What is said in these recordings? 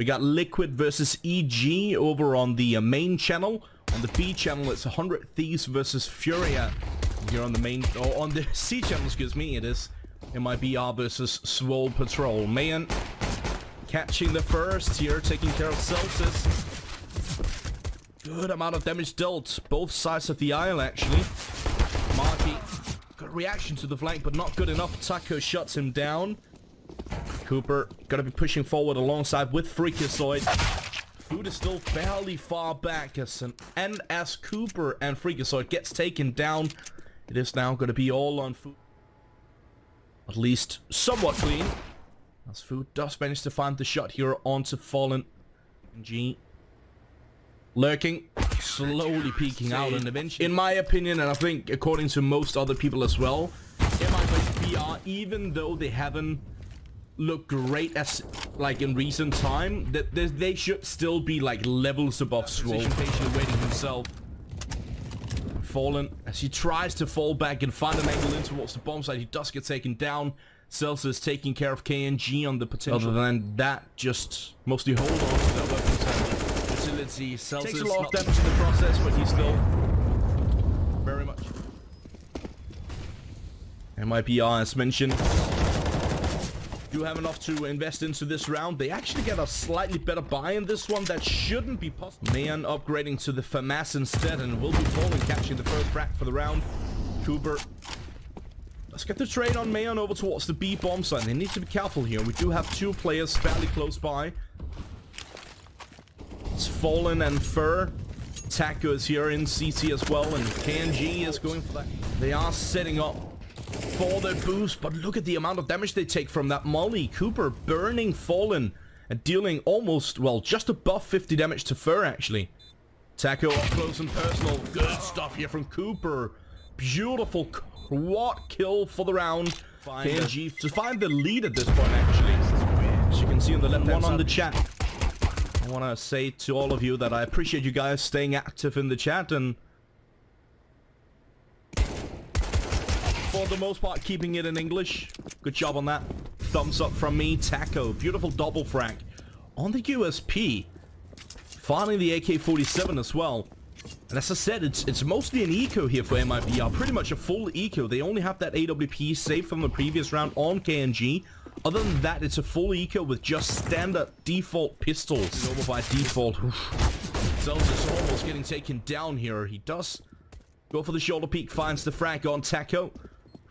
We got Liquid versus EG over on the main channel. On the B channel, it's 100 Thieves versus Furia. Here on the main, or on the C channel, excuse me, it is MIBR versus SWOLE Patrol. Mayan catching the first here, taking care of Celsius. Good amount of damage dealt, both sides of the aisle actually. Marky, good reaction to the flank, but not good enough. Taco shuts him down. Cooper gonna be pushing forward alongside with Freakazoid. Food is still fairly far back as Cooper and Freakazoid gets taken down. It is now gonna be all on Food. At least somewhat clean. As Food does manage to find the shot here onto Fallen. G lurking, slowly peeking out, and eventually, in my opinion, and I think according to most other people as well, MIBR, even though they haven't looked great as like in recent time, that they should still be like levels above SWOLE. Patiently waiting himself. Fallen, as he tries to fall back and find an angle in towards the bomb site, he does get taken down. Celsius taking care of KNG on the potential. Other than that, just mostly hold on to that weapons and utility. Celsius takes a lot of damage in the process, but he's still very much. MIBR, as mentioned, do have enough to invest into this round. They actually get a slightly better buy in this one. That shouldn't be possible. Mayan upgrading to the FAMAS instead, and will be Fallen catching the first crack for the round. Cooper, let's get the trade on Mayan over towards the B bomb site. They need to be careful here. We do have two players fairly close by. It's Fallen and Fur. Taco is here in CT as well, and KNG is going for that. They are setting up for the boost, but look at the amount of damage they take from that molly. Cooper burning Fallen and dealing almost, well, just above 50 damage to Fur actually. Taco up close and personal. Good stuff here from Cooper. Beautiful quad kill for the round. KNG to find the lead at this point actually. As you can see on the left one on the chat. I want to say to all of you that I appreciate you guys staying active in the chat and for the most part keeping it in English. Good job on that. Thumbs up from me. Taco, beautiful double frag on the USP, finding the AK-47 as well. And as I said, it's mostly an eco here for MIBR, pretty much a full eco. They only have that AWP saved from the previous round on KNG. Other than that, it's a full eco with just standard default pistols. Over by default. Celsius almost getting taken down here. He does go for the shoulder peek, finds the frag on Taco.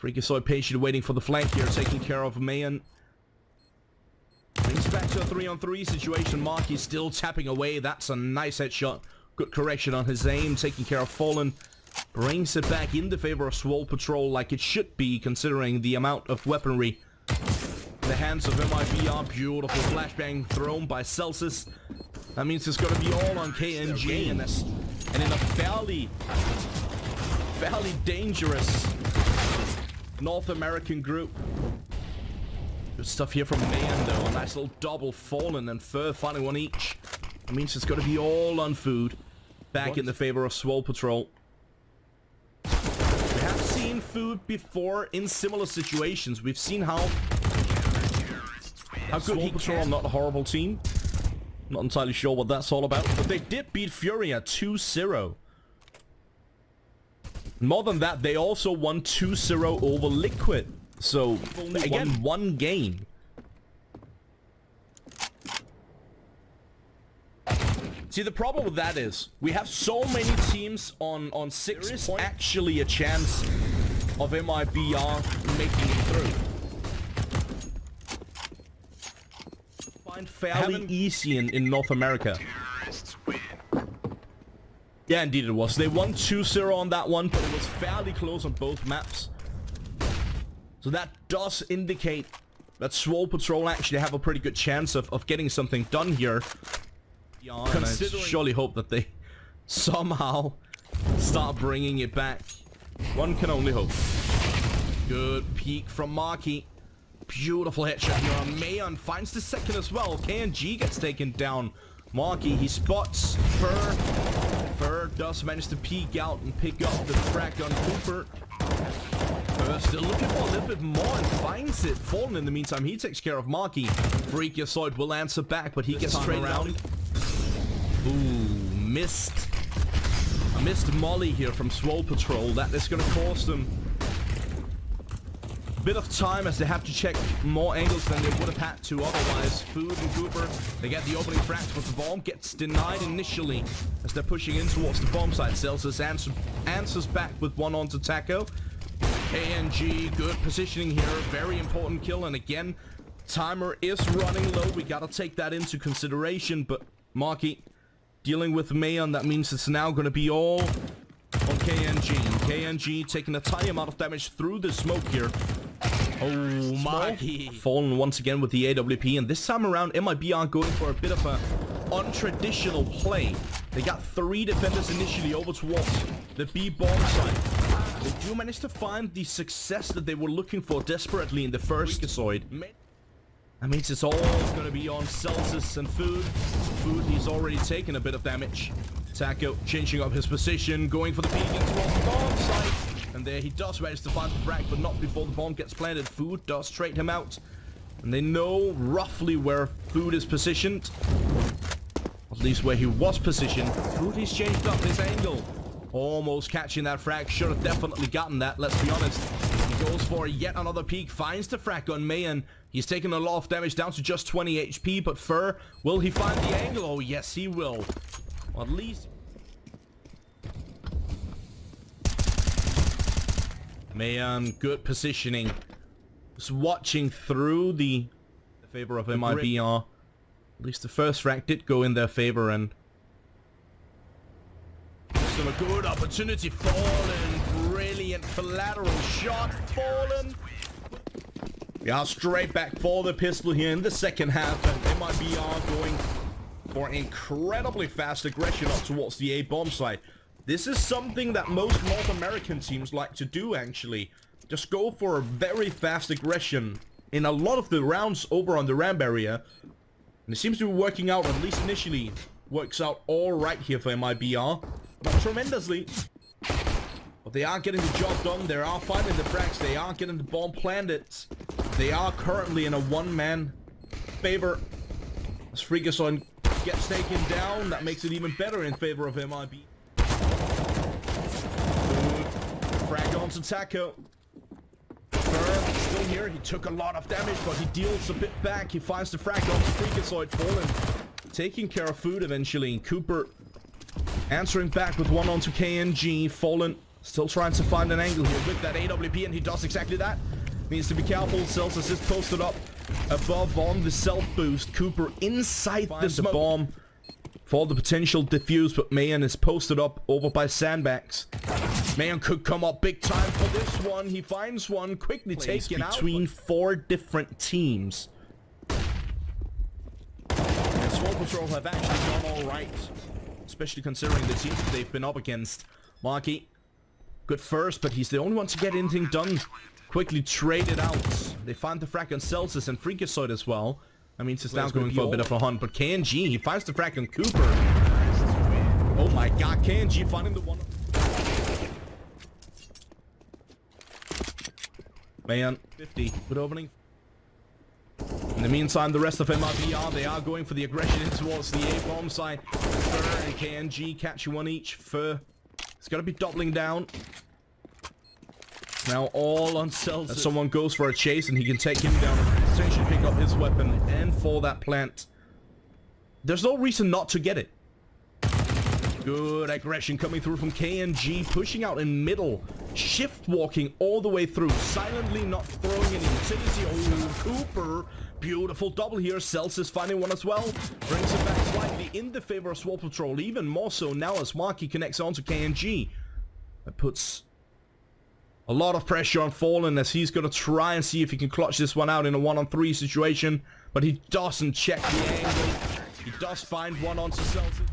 Freakazoid patient waiting for the flank here, taking care of Mayan. Brings back to a 3-on-3 situation. Marky still tapping away. That's a nice headshot. Good correction on his aim, taking care of Fallen. Brings it back in the favor of SWOLE Patrol like it should be, considering the amount of weaponry in the hands of MIBR. Beautiful flashbang thrown by Celsius. That means it's going to be all on KNG, and in a fairly dangerous North American group. Good stuff here from Mayan though. A nice little double. Fallen and Fur finding one each. That means it's going to be all on Food. Back in the favor of SWOLE Patrol. We have seen Food before in similar situations. We've seen how good SWOLE Patrol are not a horrible team. Not entirely sure what that's all about. But they did beat Furia 2-0. More than that, they also won 2-0 over Liquid. So, again, one game. See, the problem with that is, we have so many teams on 6 points. Actually a chance of MIBR making it through. Find fairly easy in North America. Yeah, indeed it was. They won 2-0 on that one, but it was fairly close on both maps. So that does indicate that SWOLE Patrol actually have a pretty good chance of getting something done here. And I surely hope that they somehow start bringing it back. One can only hope. Good peek from Marky. Beautiful headshot here on Mayan. Finds the second as well. KNG gets taken down. Marky, he spots Fur. Fur does manage to peek out and pick up the frag on Cooper. First, still looking for a little bit more and finds it. Fallen in the meantime, he takes care of Marky. Freakazoid will answer back, but he gets straight around. Ooh, missed. A missed molly here from SWOLE Patrol. That is going to cost them a bit of time as they have to check more angles than they would have had to otherwise. Food and Cooper, they get the opening frags, but the bomb gets denied initially as they're pushing in towards the bomb site. Celsius answers back with one onto Taco. KNG, good positioning here. Very important kill. And again, timer is running low. We got to take that into consideration. But Marky dealing with Mayon, that means it's now going to be all on KNG. KNG taking a tiny amount of damage through the smoke here. Oh, Marky. Fallen once again with the AWP. And this time around, MIBR going for a bit of a untraditional play. They got 3 defenders initially over towards the B bomb site. They do manage to find the success that they were looking for desperately in the first Freakazoid. That means it's all going to be on Celsius and Food. Food, he's already taken a bit of damage. Taco changing up his position, going for the peek into the bomb site. And there he does manage to find the frag, but not before the bomb gets planted. Food does trade him out. And they know roughly where Food is positioned. At least where he was positioned. Food, he's changed up his angle. Almost catching that frag. Should have definitely gotten that, let's be honest. He goes for yet another peek. Finds the frag on Mayon. He's taken a lot of damage down to just 20 HP. But Fur, will he find the angle? Oh, yes, he will. Well, at least... Mayon, good positioning. Just watching through the favor of MIBR. At least the first frag did go in their favor, and... Still a good opportunity. Fallen. Brilliant collateral shot. Fallen. Yeah, straight back for the pistol here in the second half. And MIBR going for incredibly fast aggression up towards the A bomb site. This is something that most North American teams like to do, actually. Just go for a very fast aggression in a lot of the rounds over on the ramp area. And it seems to be working out, at least initially. Works out all right here for MIBR. Not tremendously, but they are getting the job done. They are finding the frags. They are getting the bomb planted. They are currently in a one-man favor. As Freakazoid gets taken down, that makes it even better in favor of MIB. Frag onto Taco. Fur still here. He took a lot of damage, but he deals a bit back. He finds the frag onto Freakazoid. Fallen, taking care of Food eventually. And Cooper answering back with one onto KNG. Fallen still trying to find an angle here with that AWP, and he does exactly that. Needs to be careful. Celsius is posted up above on the self boost. Cooper inside the bomb for the potential defuse, but Mayon is posted up over by sandbags. Mayon could come up big time for this one. He finds one, quickly taken out between 4 different teams. And SWOLE Patrol have actually done all right, especially considering the teams that they've been up against. Marky, good first, but he's the only one to get anything done. Quickly traded out. They find the frag on Celsius and Freakazoid as well. I mean, it's now going for a bit of a hunt, but KNG, he finds the frag on Cooper. Oh my god, KNG finding the one. Man, 50, good opening. In the meantime, the rest of MIBR, they are going for the aggression towards the A-bomb side. Fur and KNG catching one each. Fur, it's got to be doubling down. Now all on Celsius. Someone goes for a chase and he can take him down and potentially pick up his weapon. And for that plant, there's no reason not to get it. Good aggression coming through from KNG, pushing out in middle, shift walking all the way through, silently not throwing any utility. Oh, Cooper, beautiful double here. Celsius finding one as well, brings it back slightly in the favor of SWOLE Patrol, even more so now as Marky connects onto KNG. That puts a lot of pressure on Fallen as he's going to try and see if he can clutch this one out in a 1-on-3 situation, but he doesn't check the angle. He does find one onto Celsius.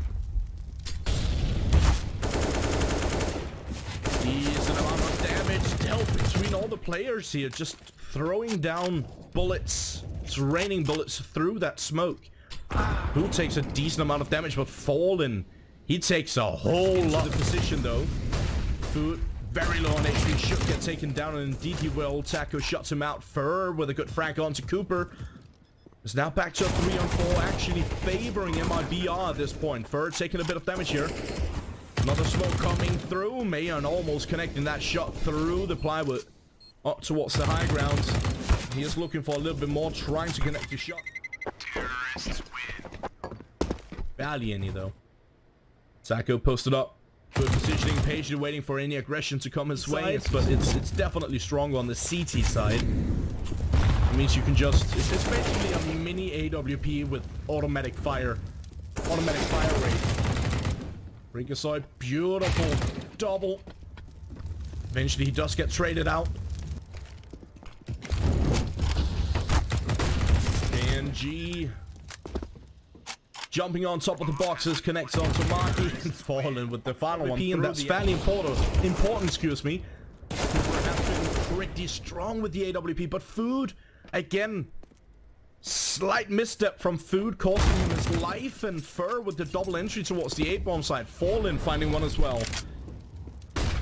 Decent amount of damage dealt between all the players here, just throwing down bullets. It's raining bullets through that smoke. Who takes a decent amount of damage, but Fallen, he takes a whole lot of position though. Food very low on HP, should get taken down, and indeed he will. Taco shuts him out. Fur with a good frag onto Cooper. It's now back to a 3-on-4, actually favoring MIBR at this point. Fur taking a bit of damage here. Another smoke coming through. Mayan almost connecting that shot through the plywood up towards the high ground. He is looking for a little bit more, trying to connect the shot. Terrorists win. Barely any though. Taco posted up. Good positioning, patiently waiting for any aggression to come his way, but it's definitely stronger on the CT side. It means you can just... It's basically a mini AWP with automatic fire. Automatic fire rate. Rinkosoid, beautiful double. Eventually he does get traded out. KNG jumping on top of the boxes, connects onto Marky and falling with the final one. And that's fairly important, excuse me. Cooper has been pretty strong with the AWP, but Food, again, slight misstep from Food, costing him his life, and Fur with the double entry towards the 8-bomb side. Fallen finding one as well.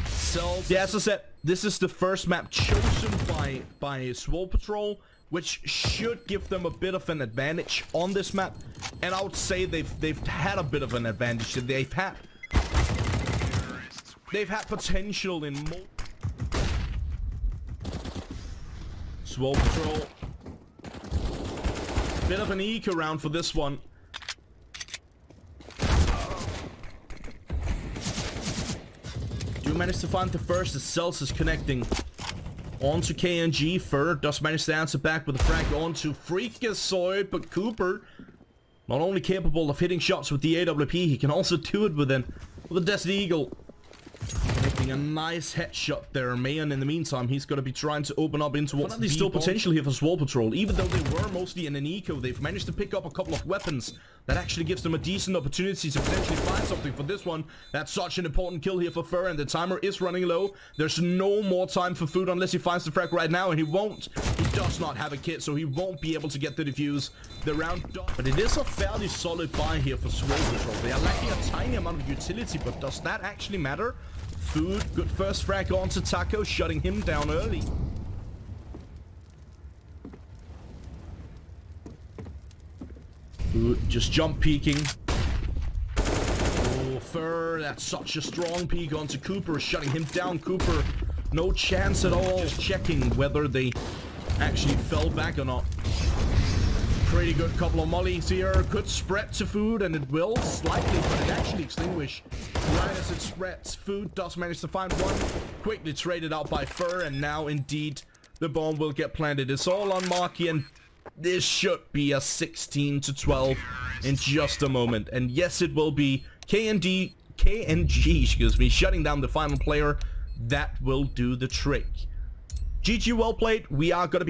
So, yeah, as I said, this is the first map chosen by SWOLE Patrol, which should give them a bit of an advantage on this map. And I would say they've had a bit of an advantage. They've had potential in more. SWOLE Patrol. Bit of an eco round for this one. Do manage to find the first as Cells is connecting onto KNG. Fur does manage to answer back with a frag onto Freakazoid, but Cooper not only capable of hitting shots with the AWP, he can also do it with a Desert Eagle. Making a nice headshot there. Mayan, in the meantime, he's going to be trying to open up into what's still potential here for SWOLE Patrol. Even though they were mostly in an eco, they've managed to pick up a couple of weapons that actually gives them a decent opportunity to potentially find something for this one. That's such an important kill here for Fur, and the timer is running low. There's no more time for Food unless he finds the frag right now, and he won't. He does not have a kit, so he won't be able to get the defuse. The round done. But it is a fairly solid buy here for SWOLE Patrol. They are lacking a tiny amount of utility, but does that actually matter? Food, good first frag onto Taco, shutting him down early. Food just jump peeking. Oh, Fur, that's such a strong peek onto Cooper, shutting him down. Cooper, no chance at all. Just checking whether they actually fell back or not. Pretty good couple of mollies here. Good spread to Food, and it will slightly, but it actually extinguish right as it spreads. Food does manage to find one. Quickly traded out by Fur, and now indeed the bomb will get planted. It's all on Marky, and this should be a 16-12 in just a moment. And yes, it will be KNG, excuse me, shutting down the final player. That will do the trick. GG, well played. We are going to be